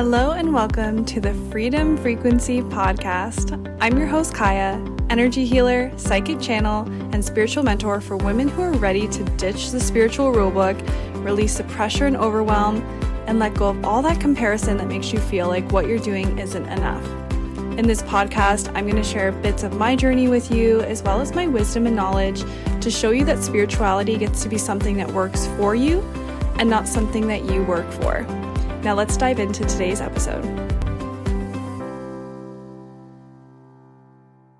Hello and welcome to the Freedom Frequency Podcast. I'm your host, Kaya, energy healer, psychic channel, and spiritual mentor for women who are ready to ditch the spiritual rulebook, release the pressure and overwhelm, and let go of all that comparison that makes you feel like what you're doing isn't enough. In this podcast, I'm going to share bits of my journey with you, as well as my wisdom and knowledge to show you that spirituality gets to be something that works for you and not something that you work for. Now let's dive into today's episode.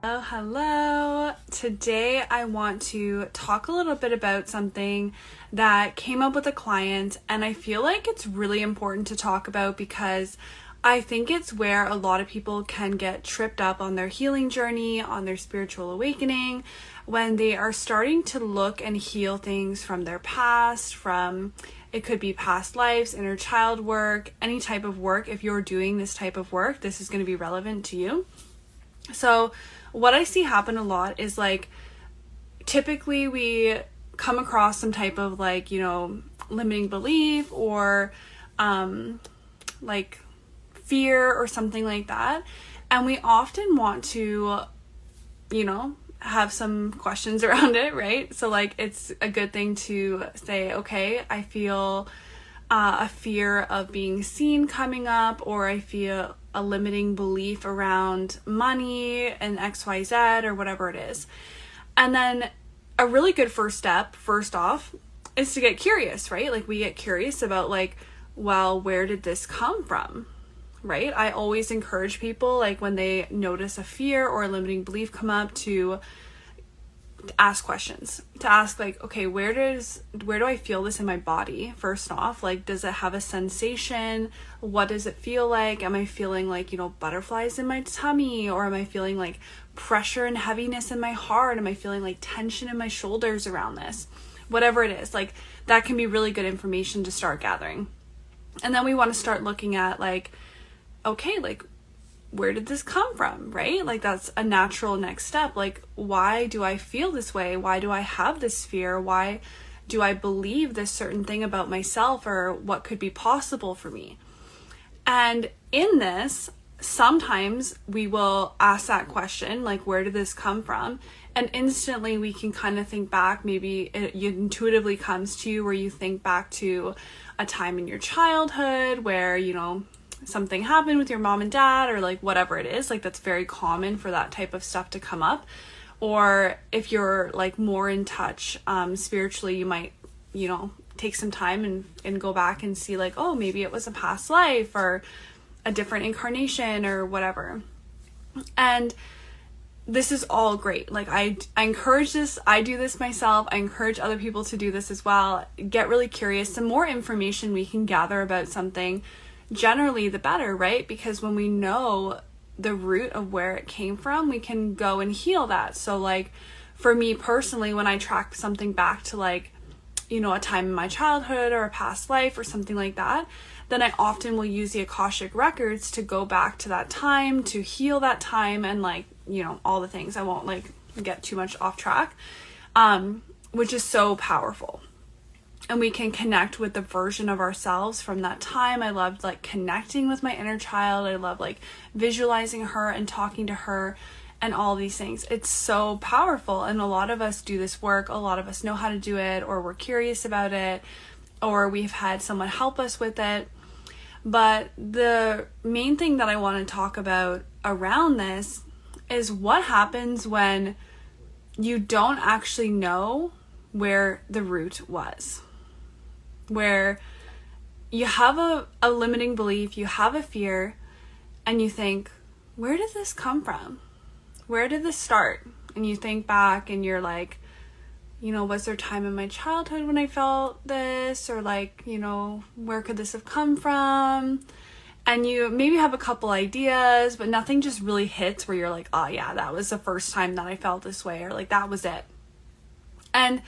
Hello. Today I want to talk a little bit about something that came up with a client, and I feel like it's really important to talk about because I think it's where a lot of people can get tripped up on their healing journey, on their spiritual awakening, when they are starting to look and heal things from their past, it could be past lives, inner child work, any type of work. If you're doing this type of work, this is going to be relevant to you. So what I see happen a lot is typically we come across some type of limiting belief or fear or something like that. And we often want to, have some questions around it, right? So it's a good thing to say, okay, I feel a fear of being seen coming up, or I feel a limiting belief around money and XYZ or whatever it is. And then a really good first step, first off, is to get curious, right? We get curious about where did this come from? Right? I always encourage people, when they notice a fear or a limiting belief come up, to ask questions, to ask okay, where do I feel this in my body? First off, does it have a sensation? What does it feel like? Am I feeling butterflies in my tummy, or am I feeling pressure and heaviness in my heart? Am I feeling tension in my shoulders around this? Whatever it is, that can be really good information to start gathering. And then we want to start looking at okay, where did this come from, right? That's a natural next step. Why do I feel this way? Why do I have this fear? Why do I believe this certain thing about myself, or what could be possible for me? And in this, sometimes we will ask that question, where did this come from? And instantly we can kind of think back, maybe it intuitively comes to you where you think back to a time in your childhood where, something happened with your mom and dad, or whatever it is. That's very common for that type of stuff to come up. Or if you're more in touch spiritually, you might take some time and go back and see oh, maybe it was a past life or a different incarnation or whatever. And this is all great. I encourage this. I do this myself. I encourage other people to do this as well. Get really curious. The more information we can gather about something, generally the better, right? Because when we know the root of where it came from, we can go and heal that. So for me personally, when I track something back to a time in my childhood or a past life or something like that, then I often will use the Akashic records to go back to that time, to heal that time, and all the things. I won't get too much off track, which is so powerful. And we can connect with the version of ourselves from that time. I loved connecting with my inner child. I love visualizing her and talking to her and all these things. It's so powerful. And a lot of us do this work. A lot of us know how to do it, or we're curious about it, or we've had someone help us with it. But the main thing that I want to talk about around this is what happens when you don't actually know where the root was. Where you have a limiting belief, you have a fear, and you think, where did this come from? Where did this start? And you think back and you're was there a time in my childhood when I felt this? Or where could this have come from? And you maybe have a couple ideas, but nothing just really hits where you're oh yeah, that was the first time that I felt this way, or that was it. And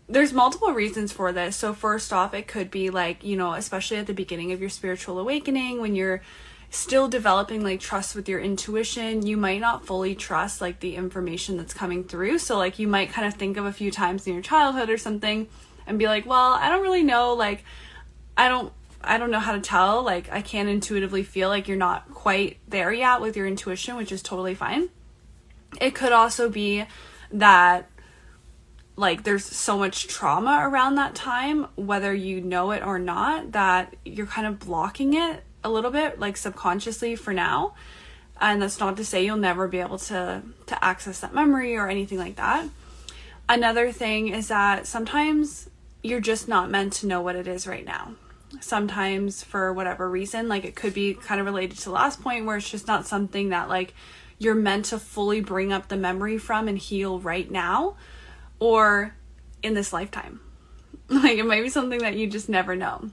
there's multiple reasons for this. So first off, it could be especially at the beginning of your spiritual awakening, when you're still developing trust with your intuition, you might not fully trust the information that's coming through. So you might kind of think of a few times in your childhood or something and be well, I don't really know, I don't I don't know how to tell, like I can intuitively feel like you're not quite there yet with your intuition, which is totally fine. It could also be that like there's so much trauma around that time, whether you know it or not, that you're kind of blocking it a little bit, like subconsciously for now. And that's not to say you'll never be able to access that memory or anything like that. Another thing is that sometimes you're just not meant to know what it is right now. Sometimes for whatever reason, like it could be kind of related to the last point where it's just not something that like you're meant to fully bring up the memory from and heal right now or in this lifetime. Like it might be something that you just never know.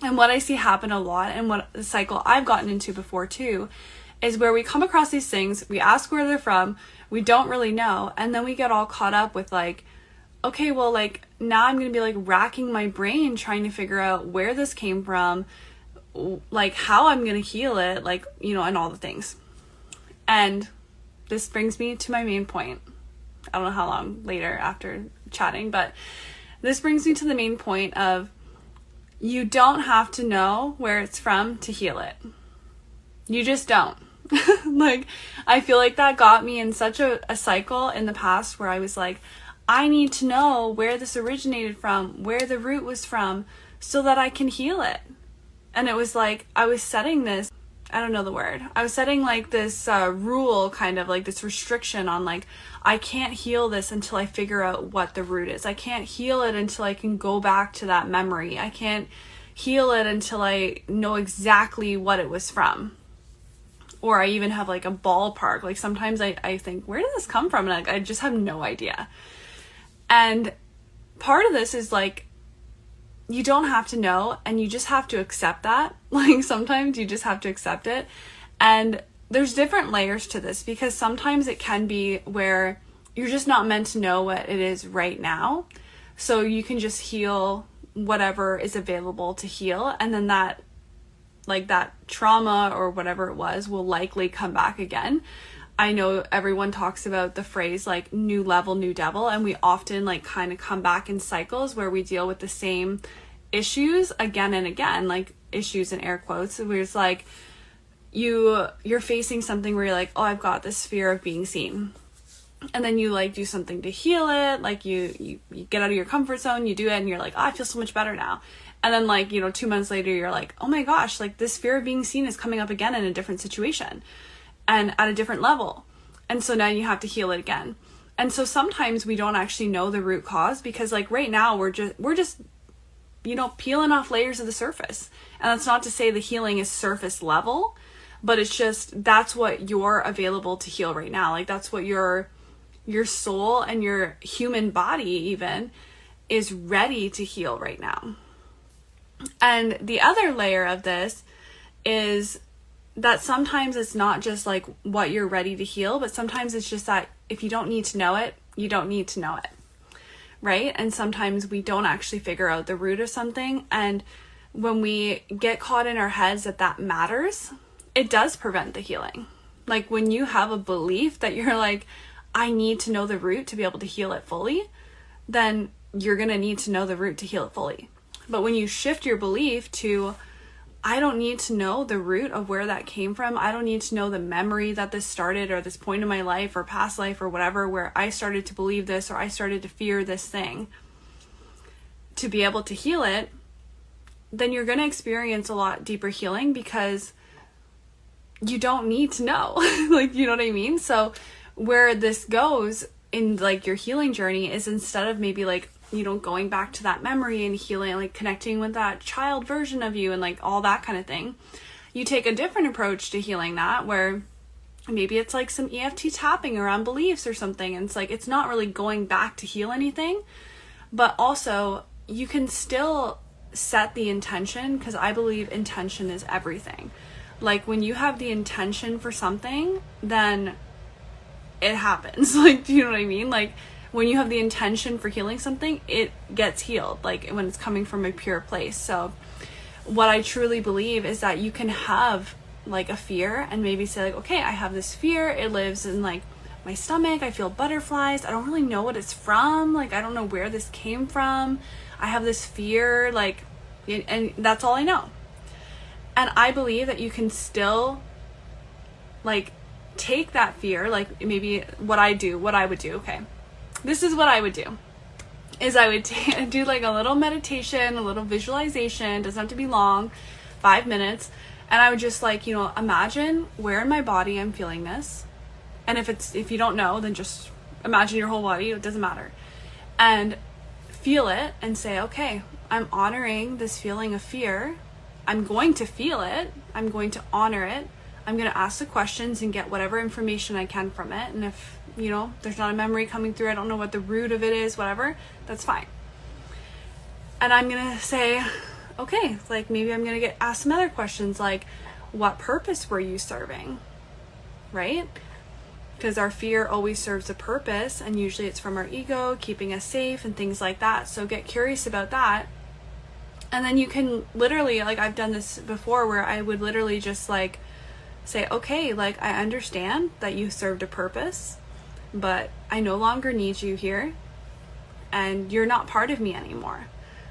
And what I see happen a lot, and what the cycle I've gotten into before too, is where we come across these things, we ask where they're from, we don't really know, and then we get all caught up with like, okay, well, like now I'm gonna be like racking my brain trying to figure out where this came from, like how I'm gonna heal it, like, you know, and all the things. And this brings me to my main point. I don't know how long later after chatting, but this brings me to the main point of you don't have to know where it's from to heal it. You just don't. Like, I feel like that got me in such a cycle in the past where I was like, I need to know where this originated from, where the root was from, so that I can heal it. And it was like, I was setting this, I don't know the word, I was setting like this rule, kind of like this restriction on like, I can't heal this until I figure out what the root is. I can't heal it until I can go back to that memory. I can't heal it until I know exactly what it was from. Or I even have like a ballpark. Like sometimes I think, where did this come from? And I just have no idea. And part of this is like, you don't have to know, and you just have to accept that. Like sometimes you just have to accept it. And there's different layers to this, because sometimes it can be where you're just not meant to know what it is right now. So you can just heal whatever is available to heal. And then that, like that trauma or whatever it was, will likely come back again. I know everyone talks about the phrase like new level, new devil, and we often like kind of come back in cycles where we deal with the same issues again and again, like issues in air quotes, where it's like you're facing something where you're like, oh, I've got this fear of being seen. And then you like do something to heal it, like you get out of your comfort zone, you do it, and you're like, oh, I feel so much better now. And then like, 2 months later, you're like, oh my gosh, like this fear of being seen is coming up again in a different situation and at a different level. And so now you have to heal it again. And so sometimes we don't actually know the root cause, because like right now we're just peeling off layers of the surface. And that's not to say the healing is surface level, but it's just, that's what you're available to heal right now. Like that's what your soul and your human body even is ready to heal right now. And the other layer of this is that sometimes it's not just like what you're ready to heal, but sometimes it's just that if you don't need to know it, you don't need to know it, right? And sometimes we don't actually figure out the root of something. And when we get caught in our heads that matters, it does prevent the healing. Like when you have a belief that you're like, I need to know the root to be able to heal it fully, then you're going to need to know the root to heal it fully. But when you shift your belief to, I don't need to know the root of where that came from, I don't need to know the memory that this started, or this point in my life or past life or whatever, where I started to believe this or I started to fear this thing, to be able to heal it, then you're going to experience a lot deeper healing, because you don't need to know. Like, you know what I mean? So where this goes in like your healing journey is, instead of maybe like, going back to that memory and healing, like connecting with that child version of you and like all that kind of thing, you take a different approach to healing that, where maybe it's like some EFT tapping around beliefs or something. And it's like, it's not really going back to heal anything, but also you can still set the intention, because I believe intention is everything. Like when you have the intention for something, then it happens. Like, do you know what I mean? Like when you have the intention for healing something, it gets healed, like when it's coming from a pure place. So what I truly believe is that you can have like a fear and maybe say like, okay, I have this fear. It lives in like my stomach. I feel butterflies. I don't really know what it's from. Like, I don't know where this came from. I have this fear, like, and that's all I know. And I believe that you can still like take that fear, like maybe what I would do. Okay. This is what I would do. Is I would do like a little meditation, a little visualization, doesn't have to be long, 5 minutes. And I would just like, you know, imagine where in my body I'm feeling this. And if you don't know, then just imagine your whole body, it doesn't matter. And feel it and say, okay, I'm honoring this feeling of fear. I'm going to feel it. I'm going to honor it. I'm going to ask the questions and get whatever information I can from it. And if, you know, there's not a memory coming through, I don't know what the root of it is, whatever, that's fine. And I'm going to say, okay, like maybe I'm going to get asked some other questions like, what purpose were you serving? Right? Because our fear always serves a purpose, and usually it's from our ego, keeping us safe and things like that. So get curious about that. And then you can literally, like I've done this before, where I would literally just like say, okay, like I understand that you served a purpose, but I no longer need you here and you're not part of me anymore.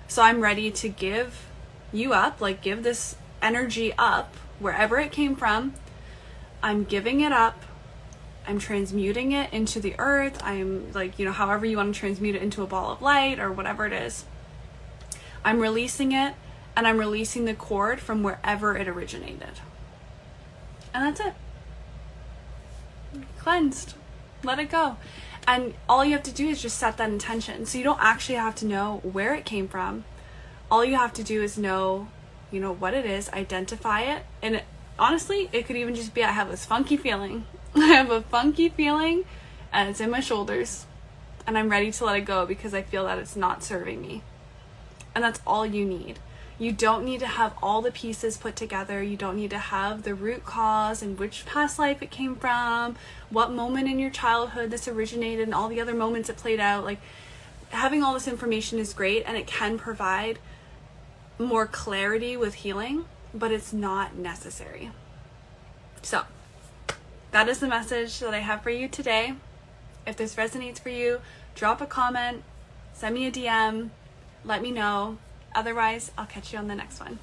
So I'm ready to give you up, like give this energy up wherever it came from. I'm giving it up. I'm transmuting it into the earth. I'm like, you know, however you want to transmute it into a ball of light or whatever it is. I'm releasing it, and I'm releasing the cord from wherever it originated. And that's it. Cleansed. Let it go. And all you have to do is just set that intention. So you don't actually have to know where it came from. All you have to do is know, you know, what it is, identify it. And honestly, it could even just be, I have this funky feeling. I have a funky feeling and it's in my shoulders. And I'm ready to let it go because I feel that it's not serving me. And that's all you need. You don't need to have all the pieces put together. You don't need to have the root cause and which past life it came from, what moment in your childhood this originated, and all the other moments it played out. Like, having all this information is great, and it can provide more clarity with healing, but it's not necessary. So, that is the message that I have for you today. If this resonates for you, drop a comment, send me a DM, let me know. Otherwise, I'll catch you on the next one.